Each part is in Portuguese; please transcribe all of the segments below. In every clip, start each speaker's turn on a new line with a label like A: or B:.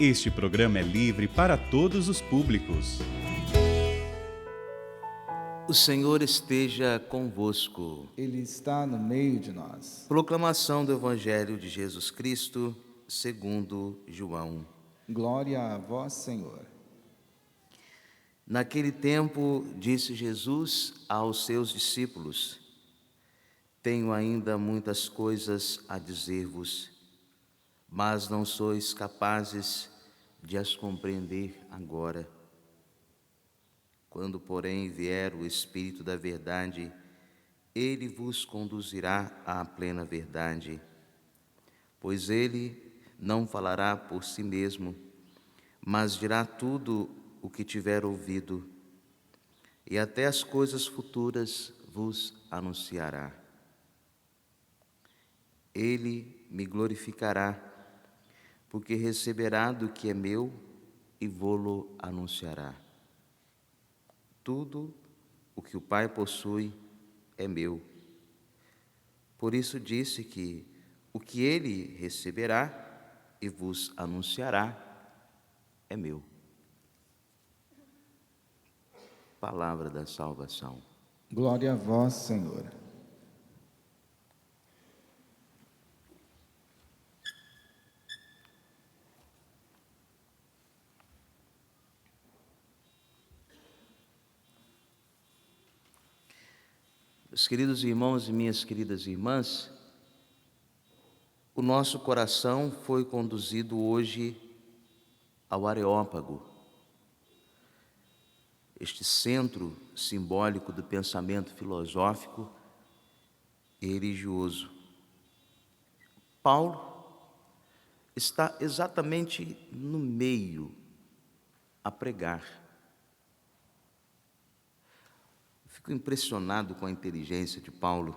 A: Este programa é livre para todos os públicos.
B: O Senhor esteja convosco.
C: Ele está no meio de nós.
B: Proclamação do Evangelho de Jesus Cristo, segundo João.
C: Glória a vós, Senhor.
B: Naquele tempo, disse Jesus aos seus discípulos: Tenho ainda muitas coisas a dizer-vos, mas não sois capazes de as compreender agora. Quando, porém, vier o Espírito da verdade, ele vos conduzirá à plena verdade, pois ele não falará por si mesmo, mas dirá tudo o que tiver ouvido, e até as coisas futuras vos anunciará. Ele me glorificará, porque receberá do que é meu e vô-lo anunciará. Tudo o que o Pai possui é meu. Por isso disse que o que ele receberá e vos anunciará é meu. Palavra da salvação.
C: Glória a vós, Senhor.
B: Meus queridos irmãos e minhas queridas irmãs, o nosso coração foi conduzido hoje ao Areópago, este centro simbólico do pensamento filosófico e religioso. Paulo está exatamente no meio a pregar. Fico impressionado com a inteligência de Paulo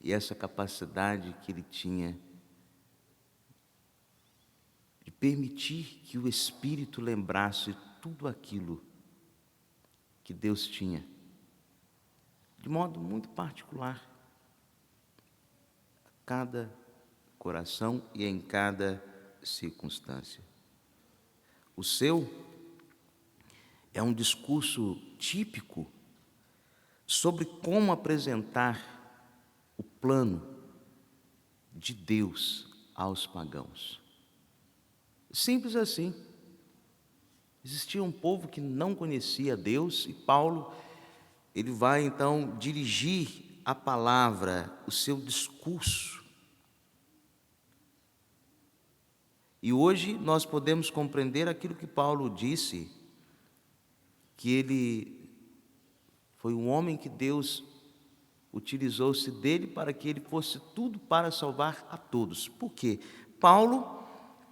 B: e essa capacidade que ele tinha de permitir que o Espírito lembrasse tudo aquilo que Deus tinha, de modo muito particular, a cada coração e em cada circunstância. O seu é um discurso típico sobre como apresentar o plano de Deus aos pagãos. Simples assim. Existia um povo que não conhecia Deus e Paulo, ele vai então dirigir a palavra, o seu discurso. E hoje nós podemos compreender aquilo que Paulo disse, que ele foi um homem que Deus utilizou-se dele para que ele fosse tudo para salvar a todos. Por quê? Paulo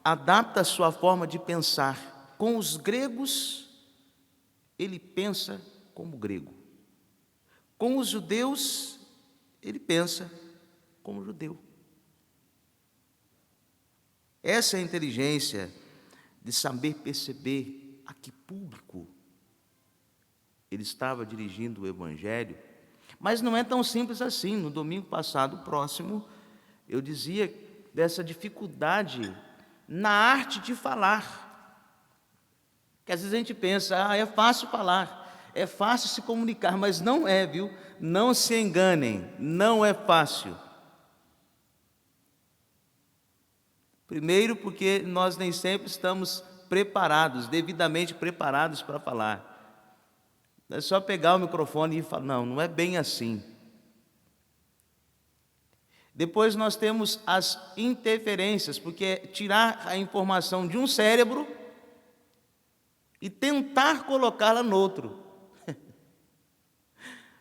B: adapta a sua forma de pensar. Com os gregos, ele pensa como grego. Com os judeus, ele pensa como judeu. Essa é a inteligência de saber perceber a que público ele estava dirigindo o Evangelho, mas não é tão simples assim. No domingo passado, próximo, eu dizia dessa dificuldade na arte de falar. Que às vezes a gente pensa, é fácil falar, é fácil se comunicar, mas não é, viu? Não se enganem, não é fácil. Primeiro, porque nós nem sempre estamos preparados, devidamente preparados para falar. É só pegar o microfone e falar, não é bem assim. Depois nós temos as interferências, porque é tirar a informação de um cérebro e tentar colocá-la no outro,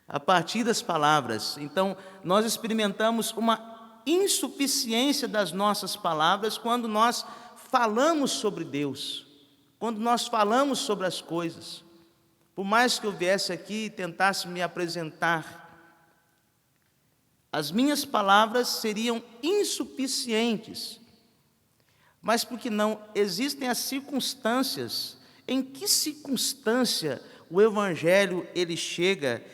B: a partir das palavras. Então, nós experimentamos uma insuficiência das nossas palavras quando nós falamos sobre Deus, quando nós falamos sobre as coisas. Por mais que eu viesse aqui e tentasse me apresentar, as minhas palavras seriam insuficientes. Mas porque não existem as circunstâncias. Em que circunstância o Evangelho ele chega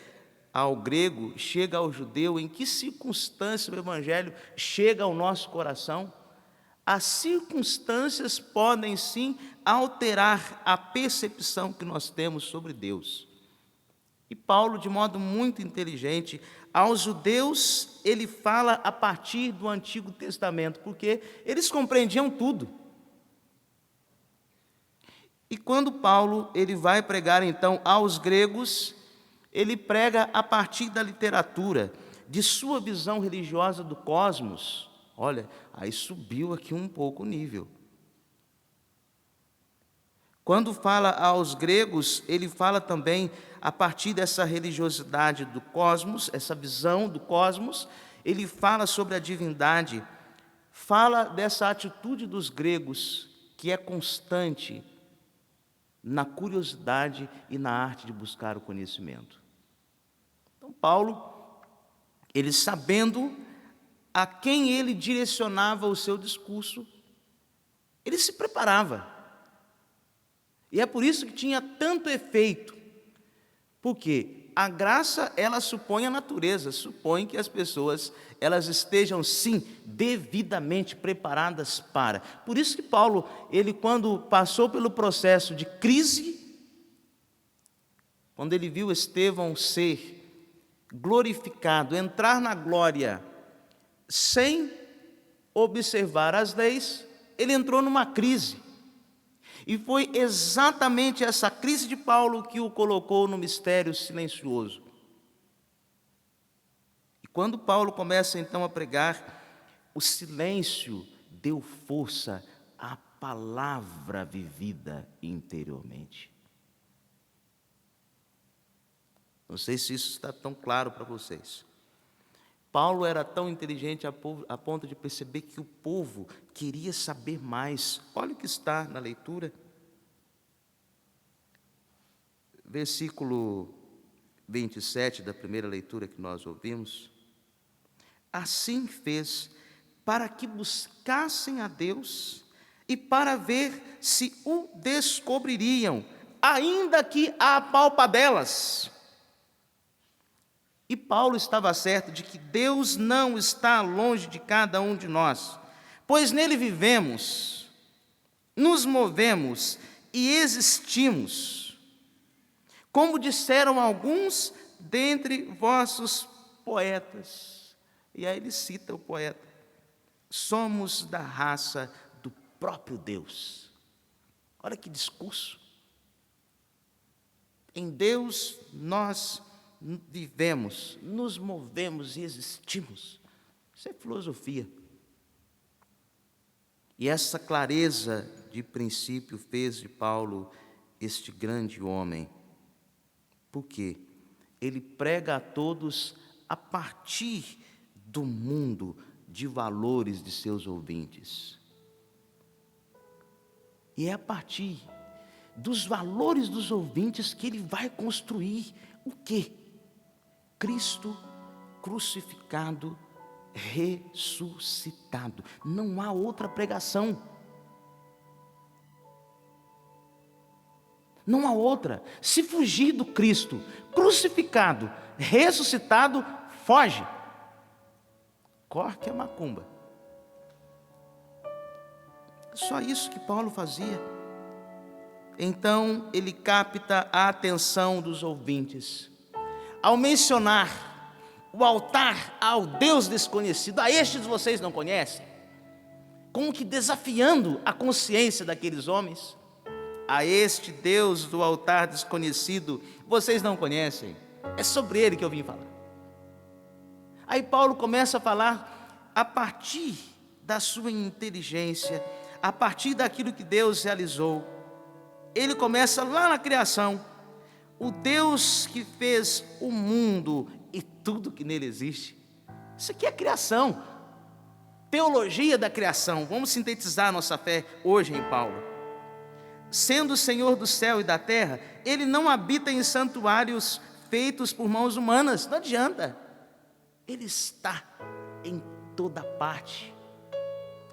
B: ao grego, chega ao judeu? Em que circunstância o Evangelho chega ao nosso coração? As circunstâncias podem sim alterar a percepção que nós temos sobre Deus. E Paulo, de modo muito inteligente, aos judeus ele fala a partir do Antigo Testamento, porque eles compreendiam tudo. E quando Paulo ele vai pregar então aos gregos, ele prega a partir da literatura, de sua visão religiosa do cosmos. Olha, aí subiu aqui um pouco o nível. Quando fala aos gregos, ele fala também a partir dessa religiosidade do cosmos, essa visão do cosmos, ele fala sobre a divindade, fala dessa atitude dos gregos, que é constante na curiosidade e na arte de buscar o conhecimento. Então, Paulo, ele sabendo a quem ele direcionava o seu discurso, ele se preparava. E é por isso que tinha tanto efeito, porque a graça, ela supõe a natureza, supõe que as pessoas, elas estejam, sim, devidamente preparadas para. Por isso que Paulo, ele quando passou pelo processo de crise, quando ele viu Estevão ser glorificado, entrar na glória, sem observar as leis, ele entrou numa crise. E foi exatamente essa crise de Paulo que o colocou no mistério silencioso. E quando Paulo começa então a pregar, o silêncio deu força à palavra vivida interiormente. Não sei se isso está tão claro para vocês. Paulo era tão inteligente a ponto de perceber que o povo queria saber mais. Olha o que está na leitura. Versículo 27 da primeira leitura que nós ouvimos. Assim fez para que buscassem a Deus e para ver se o descobririam, ainda que a apalpadelas. E Paulo estava certo de que Deus não está longe de cada um de nós, pois nele vivemos, nos movemos e existimos. Como disseram alguns dentre vossos poetas, e aí ele cita o poeta, somos da raça do próprio Deus. Olha que discurso. Em Deus nós vivemos, nos movemos e existimos. Isso é filosofia. E essa clareza de princípio fez de Paulo este grande homem. Por quê? Ele prega a todos a partir do mundo de valores de seus ouvintes. E é a partir dos valores dos ouvintes que ele vai construir o quê? Cristo crucificado, ressuscitado. Não há outra pregação. Não há outra. Se fugir do Cristo crucificado, ressuscitado, foge. Corre que é macumba. Só isso que Paulo fazia. Então ele capta a atenção dos ouvintes. Ao mencionar o altar ao Deus desconhecido, a estes vocês não conhecem, como que desafiando a consciência daqueles homens, a este Deus do altar desconhecido, vocês não conhecem, é sobre ele que eu vim falar. Aí Paulo começa a falar a partir da sua inteligência, a partir daquilo que Deus realizou. Ele começa lá na criação. O Deus que fez o mundo e tudo que nele existe. Isso aqui é criação. Teologia da criação. Vamos sintetizar nossa fé hoje em Paulo. Sendo o Senhor do céu e da terra, ele não habita em santuários feitos por mãos humanas. Não adianta. Ele está em toda parte,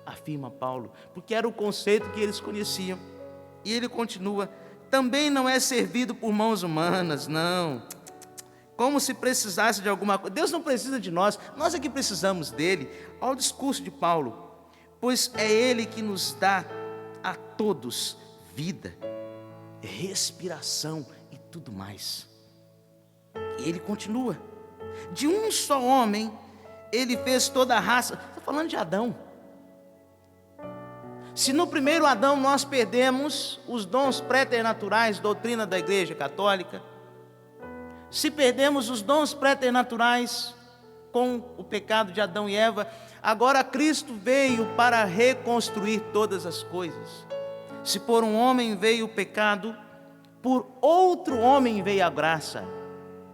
B: afirma Paulo, porque era o conceito que eles conheciam. E ele continua: também não é servido por mãos humanas, não. Como se precisasse de alguma coisa. Deus não precisa de nós, nós é que precisamos dele. Olha o discurso de Paulo. pois é Ele que nos dá a todos vida, respiração e tudo mais. E ele continua: de um só homem ele fez toda a raça. Está falando de Adão. Se no primeiro Adão nós perdemos os dons preternaturais, doutrina da Igreja Católica, se perdemos os dons preternaturais com o pecado de Adão e Eva, agora Cristo veio para reconstruir todas as coisas. Se por um homem veio o pecado, por outro homem veio a graça.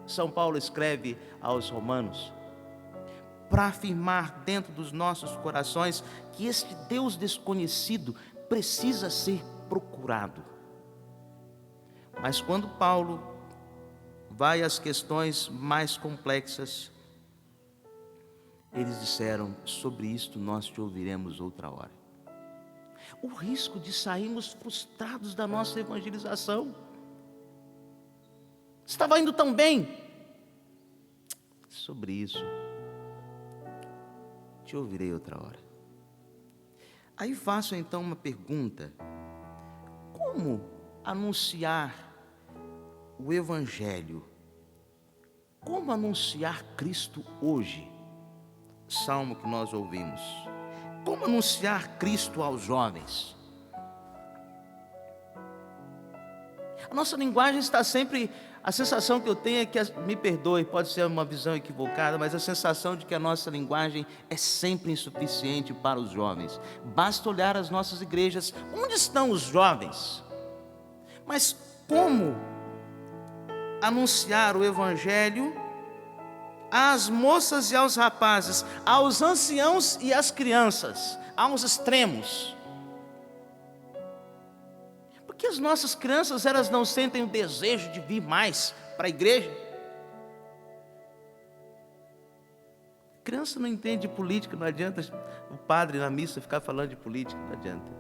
B: São Paulo escreve aos Romanos, para afirmar dentro dos nossos corações que este Deus desconhecido precisa ser procurado. Mas quando Paulo vai às questões mais complexas, eles disseram: sobre isto nós te ouviremos outra hora. O risco de sairmos frustrados da nossa evangelização. Estava indo tão bem. Sobre isso te ouvirei outra hora. Aí faço então uma pergunta: como anunciar o Evangelho? Como anunciar Cristo hoje? Salmo que nós ouvimos. Como anunciar Cristo aos jovens? A nossa linguagem está sempre... A sensação que eu tenho é que, me perdoe, pode ser uma visão equivocada, mas a sensação de que a nossa linguagem é sempre insuficiente para os jovens. Basta olhar as nossas igrejas. Onde estão os jovens? Mas como anunciar o Evangelho às moças e aos rapazes, aos anciãos e às crianças, aos extremos? Porque as nossas crianças, elas não sentem o desejo de vir mais para a igreja. Criança não entende política, não adianta o padre na missa ficar falando de política, não adianta.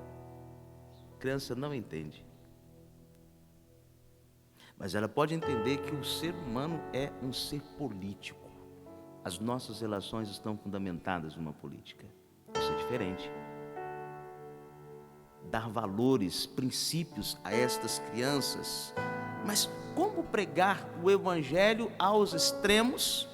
B: Criança não entende. Mas ela pode entender que o ser humano é um ser político. As nossas relações estão fundamentadas numa política. Isso é diferente. Dar valores, princípios a estas crianças. Mas como pregar o Evangelho aos extremos?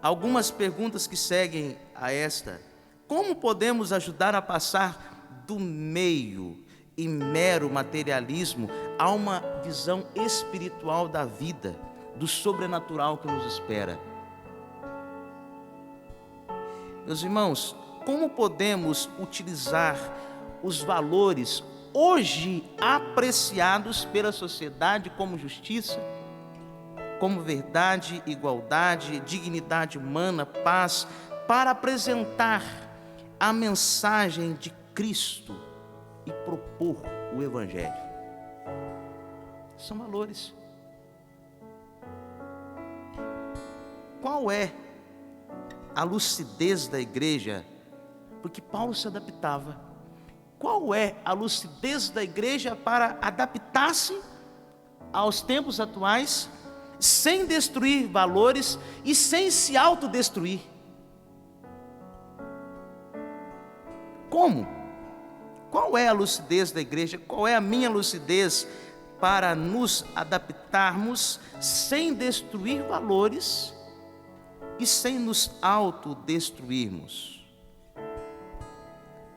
B: Algumas perguntas que seguem a esta: como podemos ajudar a passar do meio e mero materialismo a uma visão espiritual da vida, do sobrenatural que nos espera? Meus irmãos, como podemos utilizar os valores hoje apreciados pela sociedade como justiça, como verdade, igualdade, dignidade humana, paz, para apresentar a mensagem de Cristo e propor o Evangelho? São valores. Qual é a lucidez da igreja? Porque Paulo se adaptava. Qual é a lucidez da igreja para adaptar-se aos tempos atuais, sem destruir valores e sem se autodestruir? Como? Qual é a lucidez da igreja? Qual é a minha lucidez para nos adaptarmos sem destruir valores e sem nos autodestruirmos?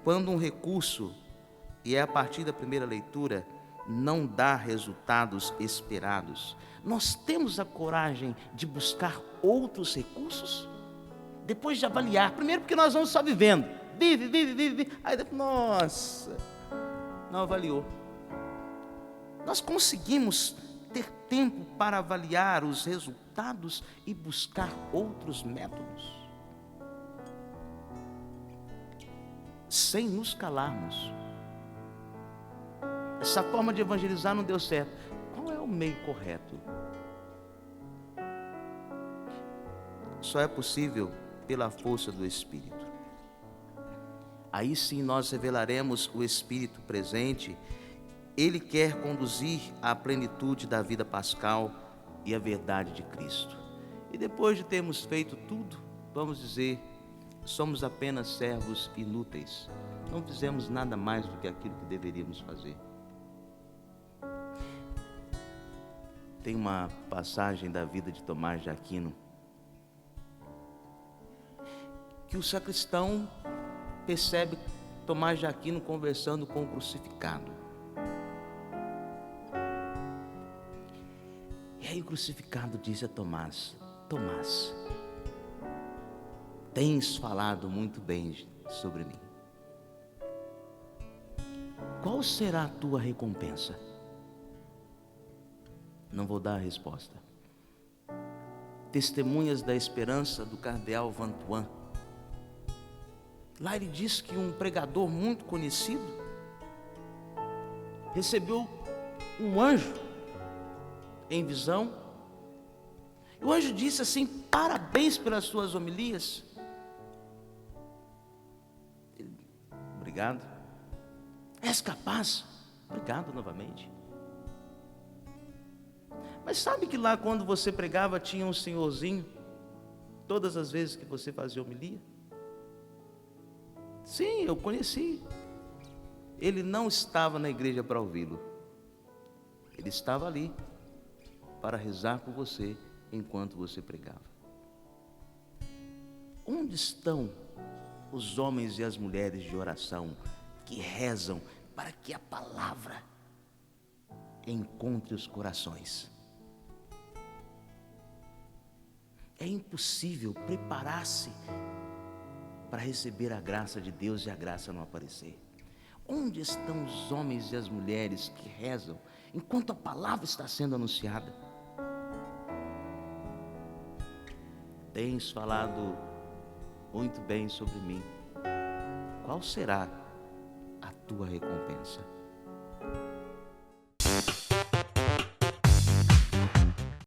B: Quando um recurso, e é a partir da primeira leitura, não dá resultados esperados, nós temos a coragem de buscar outros recursos? Depois de avaliar, primeiro porque nós vamos só vivendo, vive, aí depois, nossa, não avaliou. Nós conseguimos ter tempo para avaliar os resultados e buscar outros métodos, sem nos calarmos. Essa forma de evangelizar não deu certo. Qual é o meio correto? Só é possível pela força do Espírito. Aí sim nós revelaremos o Espírito presente. Ele quer conduzir à plenitude da vida pascal e a verdade de Cristo. E depois de termos feito tudo, vamos dizer: somos apenas servos inúteis. Não fizemos nada mais do que aquilo que deveríamos fazer. Tem uma passagem da vida de Tomás de Aquino que o sacristão percebe Tomás de Aquino conversando com o crucificado. E aí o crucificado diz a Tomás: Tomás, tens falado muito bem sobre mim. Qual será a tua recompensa? Não vou dar a resposta. Testemunhas da Esperança, do cardeal Vantuan. Lá ele diz que um pregador muito conhecido recebeu um anjo em visão. E o anjo disse assim: parabéns pelas suas homilias. Obrigado. És capaz? Obrigado novamente. Mas sabe que lá quando você pregava tinha um senhorzinho, todas as vezes que você fazia homilia? Sim, eu conheci. Ele não estava na igreja para ouvi-lo. Ele estava ali para rezar por você enquanto você pregava. Onde estão os homens e as mulheres de oração que rezam para que a palavra encontre os corações? É impossível preparar-se para receber a graça de Deus e a graça não aparecer. Onde estão os homens e as mulheres que rezam enquanto a palavra está sendo anunciada? Tens falado muito bem sobre mim. Qual será a tua recompensa?